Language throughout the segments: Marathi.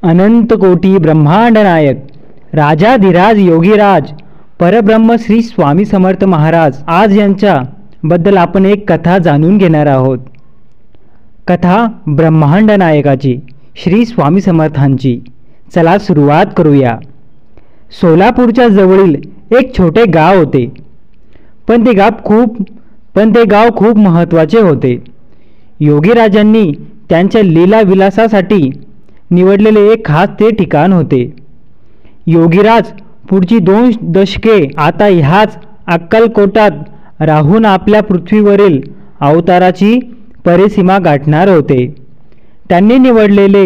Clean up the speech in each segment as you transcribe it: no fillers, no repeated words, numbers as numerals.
अनंत कोटी ब्रह्मांड नायक राजाधिराज योगीराज परब्रह्म श्री स्वामी समर्थ महाराज आज यांच्या बद्दल आपण एक कथा जाणून घेणार आहोत। कथा ब्रह्मांड नायकाची श्री स्वामी समर्थांची। चला सुरुवात करूया। सोलापूरच्या जवळील एक छोटे गाव होते, पण ते गाव खूप महत्त्वाचे होते। योगीराजांनी त्यांच्या लीला विलासासाठी निवडलेले एक खास ते ठिकाण होते। योगीराज पुढची 2 दशके आता ह्याच अक्कलकोटात राहून आपल्या पृथ्वीवरील अवताराची परिसीमा गाठणार होते। त्यांनी निवडलेले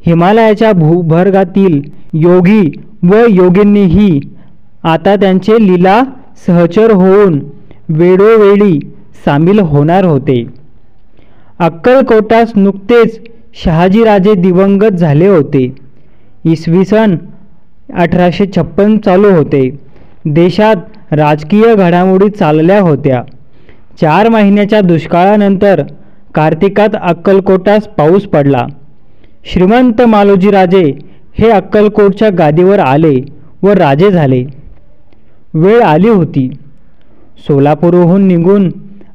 हिमालयाच्या भूभागातील योगी व योगिनीही आता त्यांचे लीला सहचर होऊन वेळोवेळी सामील होणार होते। अक्कलकोटास नुकतेच शहाजीराजे दिवंगत झाले होते। इसवी सन 1856 चालू होते। देशात राजकीय घडामोडी चालल्या होत्या। 4 महिन्याच्या दुष्काळानंतर कार्तिकात अक्कलकोटास पाऊस पडला। श्रीमंत मालोजीराजे हे अक्कलकोटच्या गादीवर आले व राजे झाले। वेळ आली होती। सोलापूरहून निघून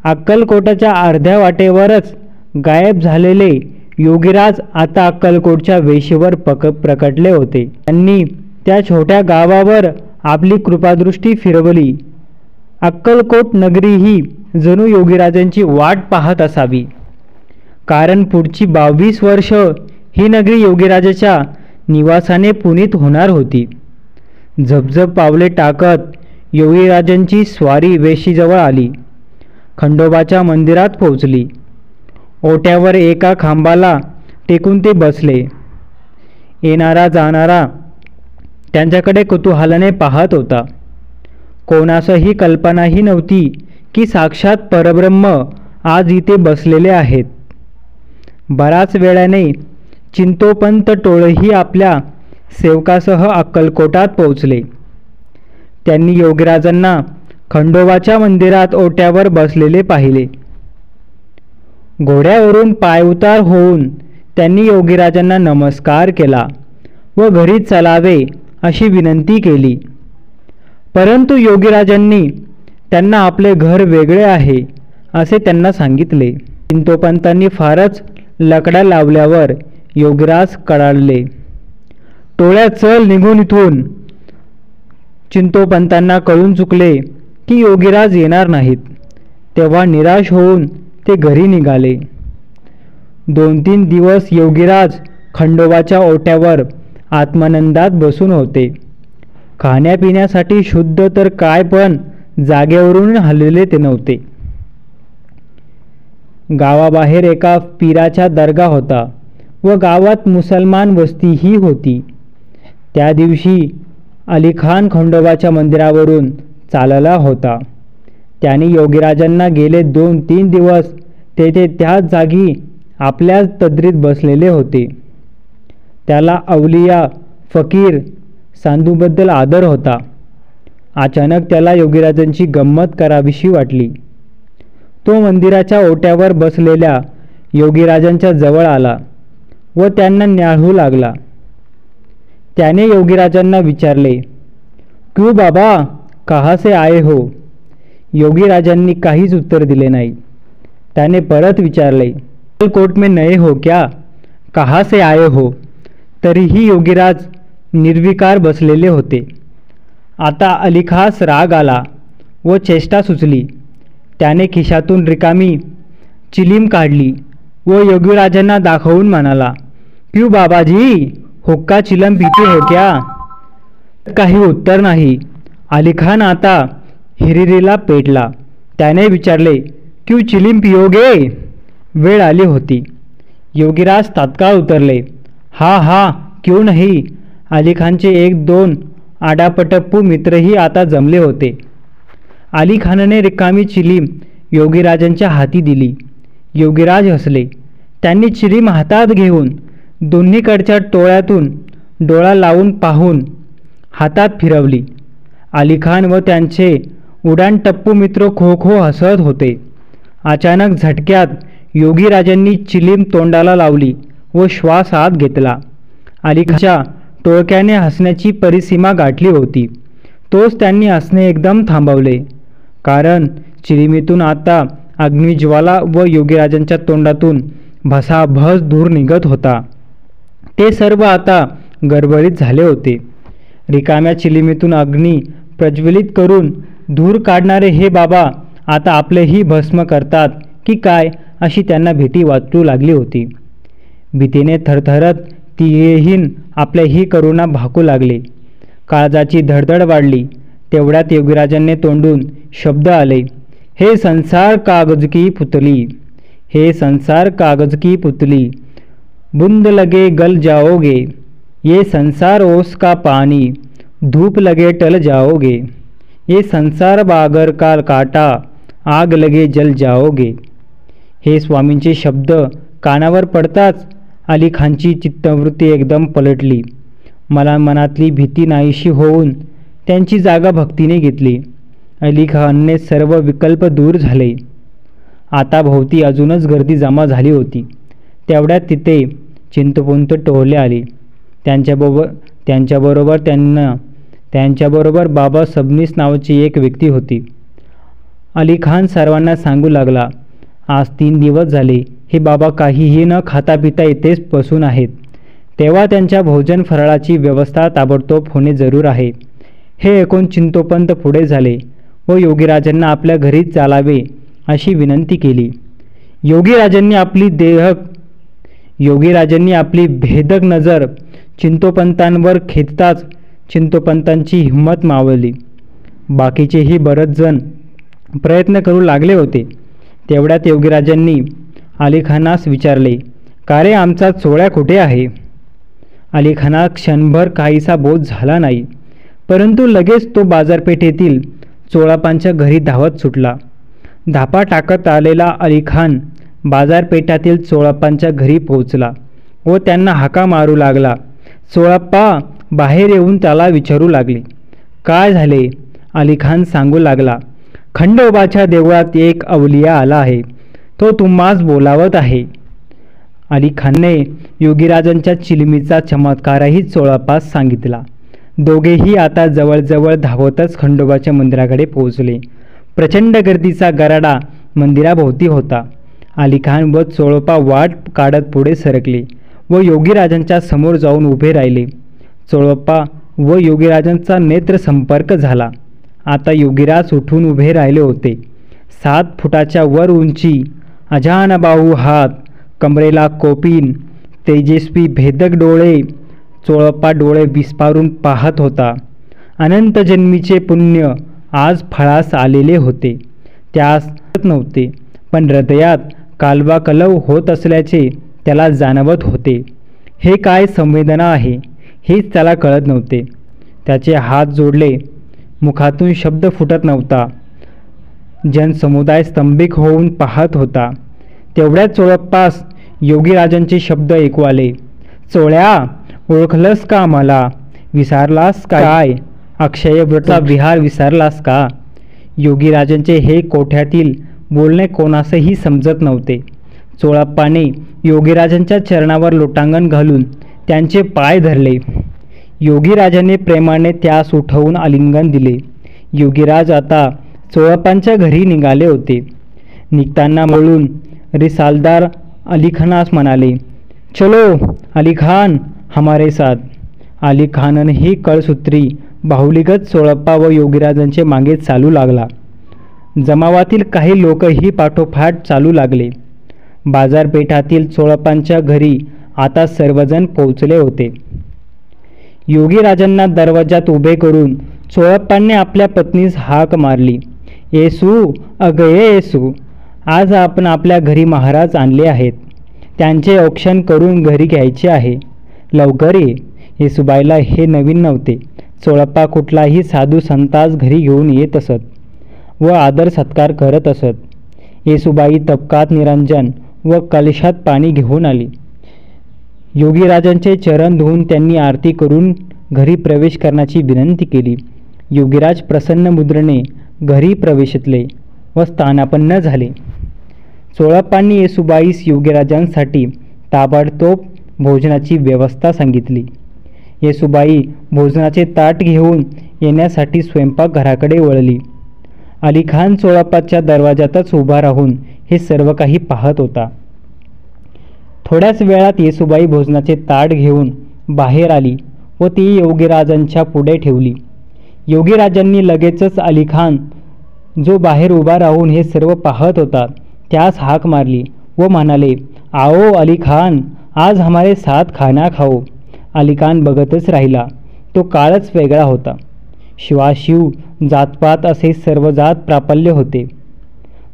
अक्कलकोटाच्या अर्ध्या वाटेवरच गायब झालेले योगीराज आता अक्कलकोटच्या वेशीवर प्रकटले होते। त्यांनी त्या छोट्या गावावर आपली कृपादृष्टी फिरवली। अक्कलकोट नगरी ही जणू योगीराजांची वाट पाहत असावी, कारण पुढची 22 वर्ष ही नगरी योगीराजाच्या निवासाने पुनीत होणार होती। झपझप पावले टाकत योगीराजांची स्वारी वेशीजवळ आली। खंडोबाच्या मंदिरात पोहोचली। ओट्यावर एका खांबाला टेकून ते बसले। येणारा जाणारा त्यांच्याकडे कुतूहलाने पाहत होता। कोणासही कल्पनाही नव्हती की साक्षात परब्रह्म आज इथे बसलेले आहेत। बराच वेळाने चिंतोपंत टोळही आपल्या सेवकासह अक्कलकोटात पोहोचले। त्यांनी योगीराजांना खंडोबाच्या मंदिरात ओट्यावर बसलेले पाहिले। घोड्यावरून पायउतार होऊन त्यांनी योगीराजांना नमस्कार केला व घरी चलावे अशी विनंती केली। परंतु योगीराजांनी त्यांना आपले घर वेगळे आहे असे त्यांना सांगितले। चिंतोपंतांनी फारच लकडा लावल्यावर योगीराज कडाळले। टोळ्या चल निघून इथून। चिंतोपंतांना कळून चुकले की योगीराज येणार नाहीत। तेव्हा निराश होऊन ते घरी निघाले। 2-3 दिवस योगीराज खंडोबाच्या ओट्यावर आत्मानंदात बसून होते। खाण्यापिण्यासाठी शुद्ध तर काय, पण जागेवरून हलले ते नव्हते। गावाबाहेर एका पीराचा दर्गा होता व गावात मुसलमान वस्तीही होती। त्या दिवशी अलीखान खंडोबाच्या मंदिरावरून चालला होता। त्याने योगीराजांना गेले 2-3 दिवस तेथे त्याच जागी आपल्याच तद्रीत बसलेले होते। त्याला अवलिया फकीर साधूबद्दल आदर होता। अचानक त्याला योगीराजांची गंमत करावीशी वाटली। तो मंदिराच्या ओट्यावर बसलेल्या योगीराजांच्या जवळ आला व त्यांना न्याहळू लागला। त्याने योगीराजांना विचारले, क्यों बाबा, कहाँ से आए हो? योगीराजांनी काहीच उत्तर दिले नाही। त्याने परत विचारले, अक्कलकोट में नए हो क्या? कहाँ से आए हो? तरीही योगीराज निर्विकार बसलेले होते। आता अलीखास राग आला व चेष्टा सुचली। त्याने खिशातून रिकामी चिलीम काढली व योगीराजांना दाखवून म्हणाला, क्यों बाबाजी, हुक्का चिलम पीते हो क्या? काही उत्तर नाही। अलीखान आता हिरिरीला पेटला। त्याने विचारले, क्यों चिलीम पियोगे? वेळ आली होती। योगीराज तात्काळ उतरले। हा क्यों नाही। अलीखानचे 1-2 आडापटप्पू मित्रही आता जमले होते। अलीखानने रिकामी चिलीम योगीराजांच्या हाती दिली। योगीराज हसले। त्यांनी चिलीम हातात घेऊन दोन्हीकडच्या टोळ्यातून डोळा लावून पाहून हातात फिरवली। अलीखान व त्यांचे उडाणटप्पू मित्र खो खो हसत होते। अचानक झटक्यात योगीराजांनी चिलीम तोंडाला लावली व श्वास आत घेतला। अलीखानच्या टोळक्याने हसण्याची परिसीमा गाठली होती. तोच त्यांनी हसणे एकदम थांबवले, कारण चिलिमीतून आता अग्निज्वाला व योगीराजांच्या तोंडातून भसाभस धूर निघत होता. ते सर्व आता गडबडीत झाले होते. रिकाम्या चिलिमीतून अग्नी प्रज्वलित करून धूर काढणारे हे बाबा आता आपलेही भस्म करतात की काय, अशी त्यांना भीती वाटू लागली होती. भीतीने थरथरत तिघेहीन आपल्याही करुणा भाकू लागले. काळजाची धडधड वाढली. तेवढ्यात योगीराजांनी तोंडून शब्द आले, हे संसार कागज की पुतली, हे संसार कागज की पुतली, बूंद लगे गल जाओगे, ये संसार ओस का पानी, धूप लगे टल जाओगे, ये संसार बागर का काटा, आग लगे जल जाओगे. हे स्वामींचे शब्द कानावर पडताच अलीखानची चित्तवृत्ती एकदम पलटली. मला मनातली भीती नाहीशी होऊन त्यांची जागा भक्तीने घेतली. अलीखानने सर्व विकल्प दूर झाले. आता भोवती अजूनच गर्दी जमा झाली होती. तेवढ्यात तिथे चिंतपुंत टोळले आले. त्यांच्याबरोबर बाबा सबनीस नावाची एक व्यक्ती होती. अलीखान सर्वांना सांगू लागला, आज 3 दिवस झाले हे बाबा काहीही न खाता पिता इथेच बसून आहेत. तेव्हा त्यांच्या भोजन फराळाची व्यवस्था ताबडतोब होणे जरूर आहे. हे ऐकून चिंतोपंत पुढे झाले व योगीराजांना आपल्या घरीच चालावे अशी विनंती केली. योगीराजांनी आपली भेदक नजर चिंतोपंतांवर खेचताच चिंतोपंतांची हिंमत मावळली. बाकीचेही बरेच जण प्रयत्न करू लागले होते. तेवढ्यात योगीराजांनी अलीखानास विचारले, का रे, आमचा चोळ्या कुठे आहे? अलीखाना क्षणभर काहीसा बोध झाला नाही, परंतु लगेच तो बाजारपेठेतील चोळापांच्या घरी धावत सुटला. धापा टाकत आलेला अलीखान बाजारपेठातील चोळापांच्या घरी पोहोचला व त्यांना हाका मारू लागला. चोळाप्पा बाहेर येऊन त्याला विचारू लागले, काय झाले? अलीखान सांगू लागला, खंडोबाच्या देवळात एक अवलिया आला आहे, तो तुम्हास बोलावत आहे. अलीखानने योगीराजांच्या चिलमीचा चमत्कारही चोळापास सांगितला. दोघेही आता जवळजवळ धावतच खंडोबाच्या मंदिराकडे पोहोचले. प्रचंड गर्दीचा गराडा मंदिराभोवती होता. अलीखान व चोळपा वाट काढत पुढे सरकले व योगीराजांच्या समोर जाऊन उभे राहिले. चोळप्पा व योगीराजांचा नेत्र संपर्क झाला. आता योगीराज उठून उभे राहिले होते. 7 फुटाच्या वर उंची, अजानबाहू हात, कमरेला कोपीन, तेजस्वी भेदक डोळे. चोळप्पा डोळे विस्पारून पाहत होता. अनंत जन्मीचे पुण्य आज फळास आलेले होते. त्यास नव्हते, पण हृदयात कालवाकलव होत असल्याचे त्याला जाणवत होते. हे काय संवेदना आहे हेच त्याला कळत नव्हते. त्याचे हात जोडले, मुखातून शब्द फुटत नव्हता. जनसमुदाय स्तंभिक होऊन पाहत होता. तेवढ्यात चोळप्पास योगीराजांचे शब्द ऐकू आले, चोळ्या, ओळखलंस का मला? विसरलास काय? अक्षयव्रतचा विहार विसरलास का? योगीराजांचे हे कोठ्यातील बोलणे कोणासही समजत नव्हते. चोळप्पाने योगीराजांच्या चरणावर लोटांगण घालून त्यांचे पाय धरले. योगीराजांनी प्रेमाने त्यास उठवून आलिंगन दिले. योगीराज आता चोळप्पांच्या घरी निघाले होते. निघताना म्हणून रिसालदार अलीखानास म्हणाले, चलो अलीखान, हमारे साथ. अलीखानही कळसूत्री बाहुलीगत चोळप्पा व योगीराजांचे मागे चालू लागला. जमावातील काही लोकही पाठोपाठ चालू लागले. बाजारपेठातील चोळप्पांच्या घरी आता सर्वजण पोहोचले होते. योगीराजांना दरवाजात उभे करून चोळप्पांनी आपल्या पत्नीस हाक मारली, येसू, अगं येसू, आज आपण आपल्या घरी महाराज आणले आहेत. त्यांचे औक्षण करून घरी घ्यायचे आहे. लवकर ये. येसूबाईला हे नवीन नव्हते. चोळप्पा कुठलाही साधू संतास घरी घेऊन येत असत व आदर सत्कार करत असत. येसूबाई तबकात निरंजन व कलशात पाणी घेऊन आली. योगीराजांचे चरण धुवून त्यांनी आरती करून घरी प्रवेश करण्याची विनंती केली. योगीराज प्रसन्न मुद्रेने घरी प्रवेशले व स्थानापन्न झाले. चोळप्पांनी येसूबाईस योगीराजांसाठी ताबडतोब भोजनाची व्यवस्था सांगितली. येसूबाई भोजनाचे ताट घेऊन येण्यासाठी स्वयंपाकघराकडे वळली. अलीखान चोळप्पाच्या दरवाजातच उभा राहून हे सर्व काही पाहत होता. थोड्याच वेळात येसूबाई भोजनाचे ताट घेऊन बाहेर आली व ती योगीराजांच्या पुढे ठेवली. योगीराजांनी लगेचच अलीखान, जो बाहेर उभा राहून हे सर्व पाहत होता, त्यास हाक मारली व म्हणाले, आओ अलीखान, आज हमारे साथ खाना खाओ. अलीखान बघतच राहिला. तो काळच वेगळा होता. शिवाशिव जातपात असे सर्व जात प्राबल्य होते.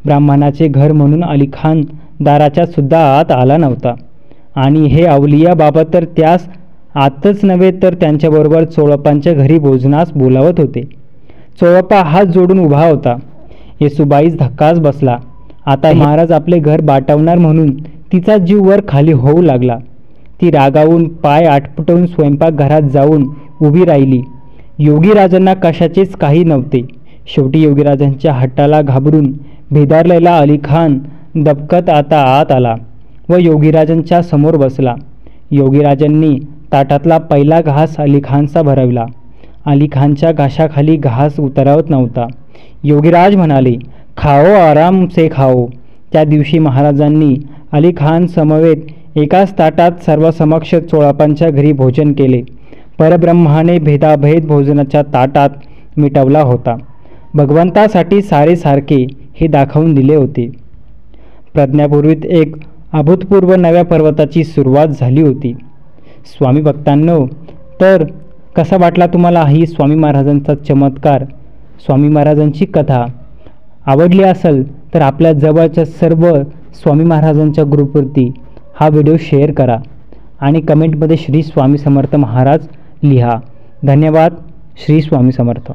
ब्राह्मणाचे घर म्हणून अलीखान दाराच्या सुद्धा आत आला नव्हता आणि हे अवलिया बाबा तर त्यास आतच नव्हे तर त्यांच्याबरोबर चोळप्पांच्या घरी भोजनास बोलावत होते. चोळप्पा हात जोडून उभा होता. येसूबाईस धक्काच बसला. आता महाराज आपले घर बाटवणार म्हणून तिचा जीव वर खाली होऊ लागला. ती रागावून पाय आटपटून स्वयंपाकघरात जाऊन उभी राहिली. योगीराजांना कशाचेच काही नव्हते. शेवटी योगीराजांच्या हट्टाला घाबरून भेदारलेला अलीखान दबकत आता आत आला व योगीराजांच्या समोर बसला. योगीराजांनी ताटातला पहिला घास अलीखानचा भरवला. अलीखानच्या घाशाखाली घास उतरवत नव्हता. योगीराज म्हणाले, खाओ, आराम से खाओ. त्या दिवशी महाराजांनी अलीखान समवेत एकाच ताटात सर्वसमक्ष चोळप्पांच्या घरी भोजन केले. परब्रह्माने भेदाभेद भोजनाच्या ताटात मिटवला होता. भगवंतासाठी सारे सारखे हे दाखवून दिले होते. प्रज्ञापूर्वीत एक अभूतपूर्व नव्या पर्वताची सुरुवात झाली होती. स्वामी भक्तांनो, तर कसा वाटला तुम्हाला ही स्वामी महाराजांचा चमत्कार, स्वामी महाराजांची कथा? आवडली असेल तर आपल्या जवळच्या सर्व स्वामी महाराजांच्या ग्रुपवरती हा व्हिडिओ शेअर करा आणि कमेंटमध्ये श्री स्वामी समर्थ महाराज लिहा. धन्यवाद. श्री स्वामी समर्थ.